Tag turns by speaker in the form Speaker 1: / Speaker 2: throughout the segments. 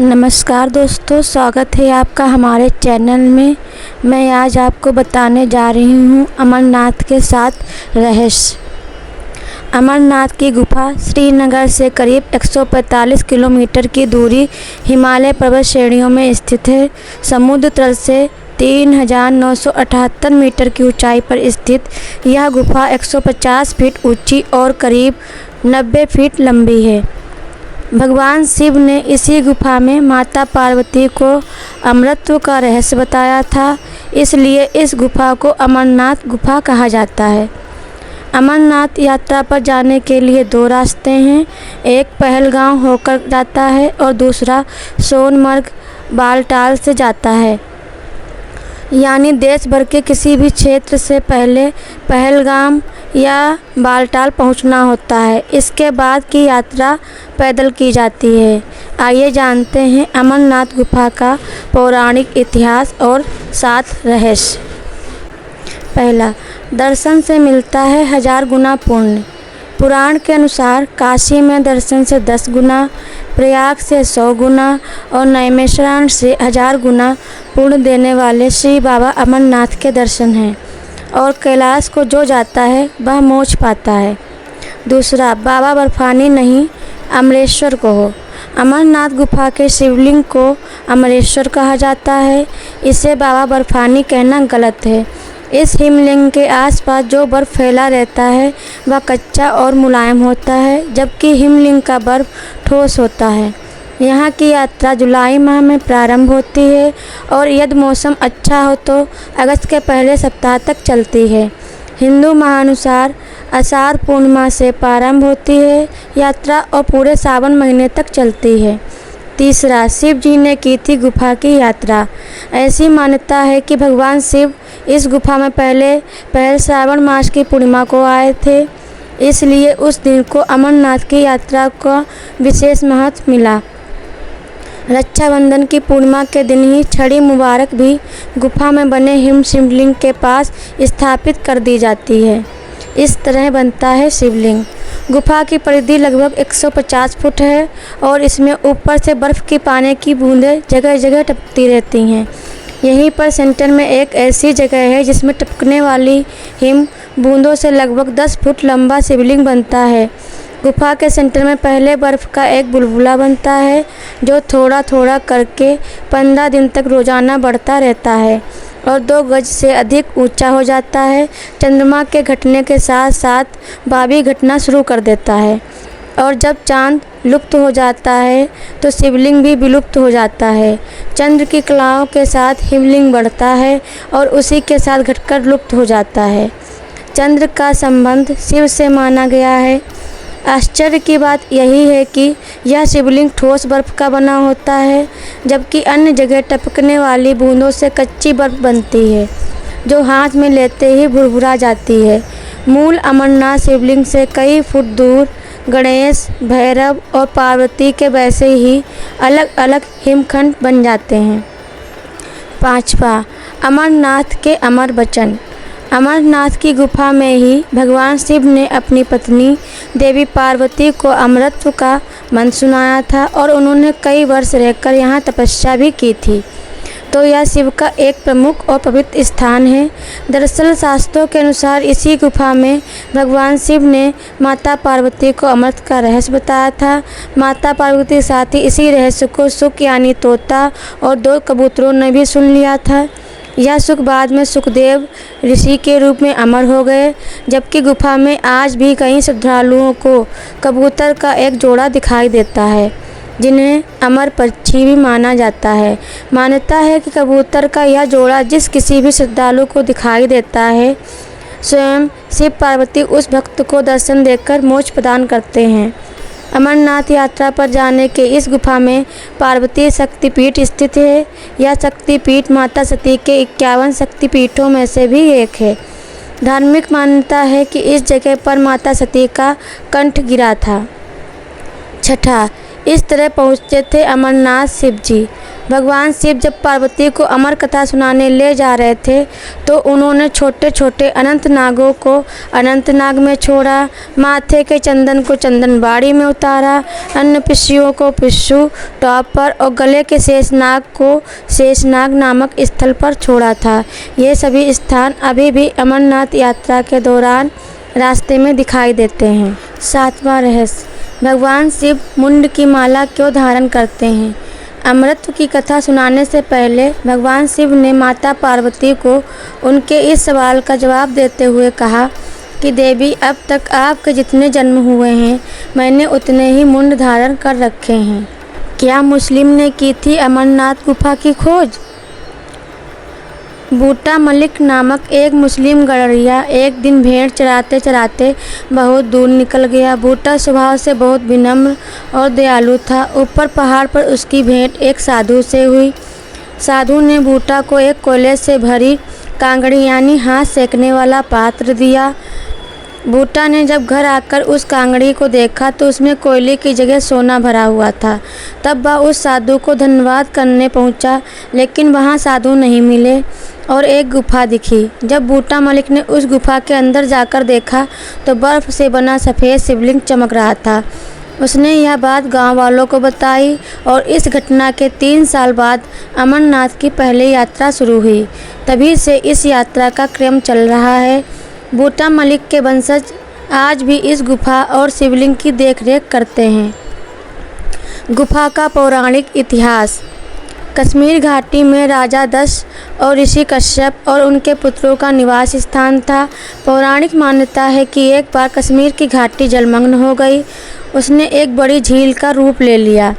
Speaker 1: नमस्कार दोस्तों, स्वागत है आपका हमारे चैनल में। मैं आज आपको बताने जा रही हूँ अमरनाथ के 7 रहस्य। अमरनाथ की गुफा श्रीनगर से करीब 145 किलोमीटर की दूरी हिमालय पर्वत श्रेणियों में स्थित है। समुद्र तल से 3978 मीटर की ऊंचाई पर स्थित यह गुफा 150 फीट ऊंची और करीब 90 फीट लंबी है। भगवान शिव ने इसी गुफा में माता पार्वती को अमरत्व का रहस्य बताया था, इसलिए इस गुफा को अमरनाथ गुफा कहा जाता है। अमरनाथ यात्रा पर जाने के लिए 2 रास्ते हैं। एक पहलगाम होकर जाता है और दूसरा सोनमर्ग बालटाल से जाता है। यानी देश भर के किसी भी क्षेत्र से पहले पहलगाम या बालटाल पहुंचना होता है। इसके बाद की यात्रा पैदल की जाती है। आइए जानते हैं अमरनाथ गुफा का पौराणिक इतिहास और 7 रहस्य। पहला, दर्शन से मिलता है 1000 गुना पुण्य। पुराण के अनुसार काशी में दर्शन से 10 गुना, प्रयाग से 100 गुना और नैमिषारण्य से 1000 गुना पुण्य देने वाले श्री बाबा अमरनाथ के दर्शन हैं और कैलाश को जो जाता है वह मोक्ष पाता है। दूसरा, बाबा बर्फानी नहीं अमरेश्वर को हो। अमरनाथ गुफा के शिवलिंग को अमरेश्वर कहा जाता है। इसे बाबा बर्फानी कहना गलत है। इस हिमलिंग के आसपास जो बर्फ़ फैला रहता है वह कच्चा और मुलायम होता है, जबकि हिमलिंग का बर्फ़ ठोस होता है। यहाँ की यात्रा जुलाई माह में प्रारंभ होती है और यदि मौसम अच्छा हो तो अगस्त के पहले सप्ताह तक चलती है। हिंदू माहानुसार आषाढ़ पूर्णिमा से प्रारंभ होती है यात्रा और पूरे सावन महीने तक चलती है। तीसरा, शिव जी ने की थी गुफा की यात्रा। ऐसी मान्यता है कि भगवान शिव इस गुफा में पहले श्रावण मास की पूर्णिमा को आए थे, इसलिए उस दिन को अमरनाथ की यात्रा का विशेष महत्व मिला। रक्षाबंधन की पूर्णिमा के दिन ही छड़ी मुबारक भी गुफा में बने हिम शिवलिंग के पास स्थापित कर दी जाती है। इस तरह बनता है शिवलिंग। गुफा की परिधि लगभग 150 फुट है और इसमें ऊपर से बर्फ़ की पानी की बूंदें जगह जगह टपकती रहती हैं। यहीं पर सेंटर में एक ऐसी जगह है जिसमें टपकने वाली हिम बूंदों से लगभग 10 फुट लंबा शिवलिंग बनता है। गुफा के सेंटर में पहले बर्फ़ का एक बुलबुला बनता है जो थोड़ा थोड़ा करके 15 दिन तक रोज़ाना बढ़ता रहता है और 2 गज से अधिक ऊंचा हो जाता है। चंद्रमा के घटने के साथ साथ भाभी घटना शुरू कर देता है और जब चांद लुप्त हो जाता है तो शिवलिंग भी विलुप्त हो जाता है। चंद्र की कलाओं के साथ हिमलिंग बढ़ता है और उसी के साथ घटकर लुप्त हो जाता है। चंद्र का संबंध शिव से माना गया है। आश्चर्य की बात यही है कि यह शिवलिंग ठोस बर्फ़ का बना होता है, जबकि अन्य जगह टपकने वाली बूंदों से कच्ची बर्फ़ बनती है जो हाथ में लेते ही भुरभुरा जाती है। मूल अमरनाथ शिवलिंग से कई फुट दूर गणेश, भैरव और पार्वती के वैसे ही अलग अलग हिमखंड बन जाते हैं। 5वां, अमरनाथ के अमर वचन। अमरनाथ की गुफा में ही भगवान शिव ने अपनी पत्नी देवी पार्वती को अमरत्व का मंत्र सुनाया था और उन्होंने कई वर्ष रहकर यहाँ तपस्या भी की थी, तो यह शिव का एक प्रमुख और पवित्र स्थान है। दरअसल शास्त्रों के अनुसार इसी गुफा में भगवान शिव ने माता पार्वती को अमृत का रहस्य बताया था। माता पार्वती के साथ ही इसी रहस्य को सुख यानी तोता और 2 कबूतरों ने भी सुन लिया था। यह सुख बाद में सुखदेव ऋषि के रूप में अमर हो गए, जबकि गुफा में आज भी कई श्रद्धालुओं को कबूतर का एक जोड़ा दिखाई देता है, जिन्हें अमर पक्षी भी माना जाता है। मान्यता है कि कबूतर का यह जोड़ा जिस किसी भी श्रद्धालु को दिखाई देता है, स्वयं शिव पार्वती उस भक्त को दर्शन देकर मोक्ष प्रदान करते हैं। अमरनाथ यात्रा पर जाने के इस गुफा में पार्वती शक्तिपीठ स्थित है। यह शक्तिपीठ माता सती के 51 शक्तिपीठों में से भी एक है। धार्मिक मान्यता है कि इस जगह पर माता सती का कंठ गिरा था। 6ठा, इस तरह पहुँचते थे अमरनाथ शिव जी। भगवान शिव जब पार्वती को अमर कथा सुनाने ले जा रहे थे तो उन्होंने छोटे छोटे अनंत नागों को अनंतनाग में छोड़ा, माथे के चंदन को चंदनबाड़ी में उतारा, अन्य पिस्सियों को पिस्सू टॉप पर और गले के शेषनाग को शेषनाग नामक स्थल पर छोड़ा था। ये सभी स्थान अभी भी अमरनाथ यात्रा के दौरान रास्ते में दिखाई देते हैं। 7वां रहस्य, भगवान शिव मुंड की माला क्यों धारण करते हैं? अमृत की कथा सुनाने से पहले भगवान शिव ने माता पार्वती को उनके इस सवाल का जवाब देते हुए कहा कि देवी, अब तक आपके जितने जन्म हुए हैं मैंने उतने ही मुंड धारण कर रखे हैं। क्या मुस्लिम ने की थी अमरनाथ गुफा की खोज? बूटा मलिक नामक एक मुस्लिम गडरिया एक दिन भेड़ चराते चराते बहुत दूर निकल गया। बूटा स्वभाव से बहुत विनम्र और दयालु था। ऊपर पहाड़ पर उसकी भेंट एक साधु से हुई। साधु ने बूटा को एक कोयले से भरी कांगड़ी यानी हाथ सेकने वाला पात्र दिया। बूटा ने जब घर आकर उस कांगड़ी को देखा तो उसमें कोयले की जगह सोना भरा हुआ था। तब वह उस साधु को धन्यवाद करने पहुंचा, लेकिन वहां साधु नहीं मिले और एक गुफा दिखी। जब बूटा मलिक ने उस गुफा के अंदर जाकर देखा तो बर्फ से बना सफ़ेद शिवलिंग चमक रहा था। उसने यह बात गांव वालों को बताई और इस घटना के 3 साल बाद अमरनाथ की पहली यात्रा शुरू हुई। तभी से इस यात्रा का क्रम चल रहा है। बूटा मलिक के वंशज आज भी इस गुफा और शिवलिंग की देखरेख करते हैं। गुफा का पौराणिक इतिहास। कश्मीर घाटी में राजा दक्ष और ऋषि कश्यप और उनके पुत्रों का निवास स्थान था। पौराणिक मान्यता है कि एक बार कश्मीर की घाटी जलमग्न हो गई। उसने एक बड़ी झील का रूप ले लिया।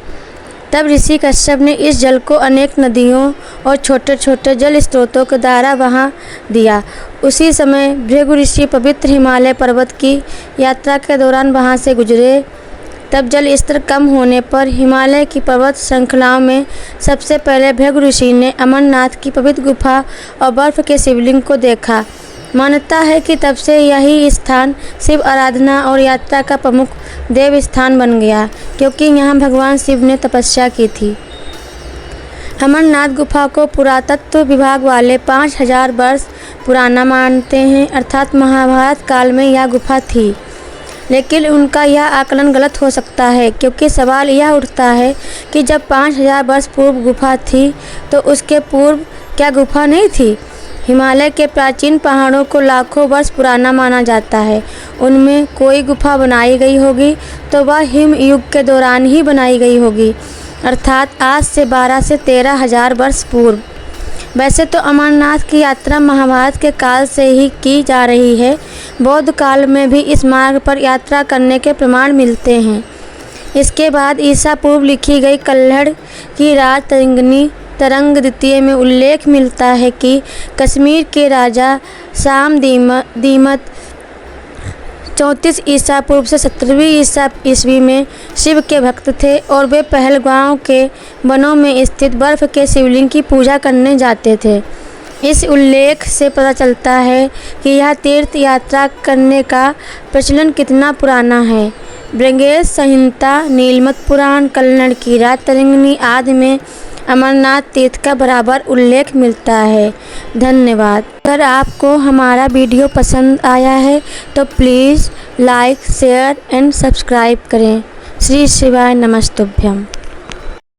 Speaker 1: तब ऋषि कश्यप ने इस जल को अनेक नदियों और छोटे छोटे जल स्रोतों के द्वारा बहा दिया। उसी समय भृगु ऋषि पवित्र हिमालय पर्वत की यात्रा के दौरान वहां से गुजरे। तब जल स्तर कम होने पर हिमालय की पर्वत श्रृंखलाओं में सबसे पहले भृगु ऋषि ने अमरनाथ की पवित्र गुफा और बर्फ के शिवलिंग को देखा। मान्यता है कि तब से यही स्थान शिव आराधना और यात्रा का प्रमुख देव स्थान बन गया, क्योंकि यहाँ भगवान शिव ने तपस्या की थी। अमरनाथ गुफा को पुरातत्व विभाग वाले 5000 वर्ष पुराना मानते हैं, अर्थात महाभारत काल में यह गुफा थी। लेकिन उनका यह आकलन गलत हो सकता है, क्योंकि सवाल यह उठता है कि जब 5000 वर्ष पूर्व गुफा थी तो उसके पूर्व क्या गुफा नहीं थी? हिमालय के प्राचीन पहाड़ों को लाखों वर्ष पुराना माना जाता है। उनमें कोई गुफा बनाई गई होगी तो वह हिम युग के दौरान ही बनाई गई होगी, अर्थात आज से 12 से 13 हजार वर्ष पूर्व। वैसे तो अमरनाथ की यात्रा महाभारत के काल से ही की जा रही है। बौद्ध काल में भी इस मार्ग पर यात्रा करने के प्रमाण मिलते हैं। इसके बाद ईसा पूर्व लिखी गई कल्हड़ की राजतरंगिणी तरंग द्वितीय में उल्लेख मिलता है कि कश्मीर के राजा शाम दीमत 34 ईसा पूर्व से 17वीं ईसा ईस्वी में शिव के भक्त थे और वे पहलगांव के वनों में स्थित बर्फ के शिवलिंग की पूजा करने जाते थे। इस उल्लेख से पता चलता है कि यह तीर्थ यात्रा करने का प्रचलन कितना पुराना है। बृहद संहिता, नीलमत पुराण, कल्हड़ की राजतरंगिणी आदि में अमरनाथ तीर्थ का बराबर उल्लेख मिलता है। धन्यवाद। अगर आपको हमारा वीडियो पसंद आया है तो please like, share and subscribe करें। श्री शिवाय नमस्तुभ्यम।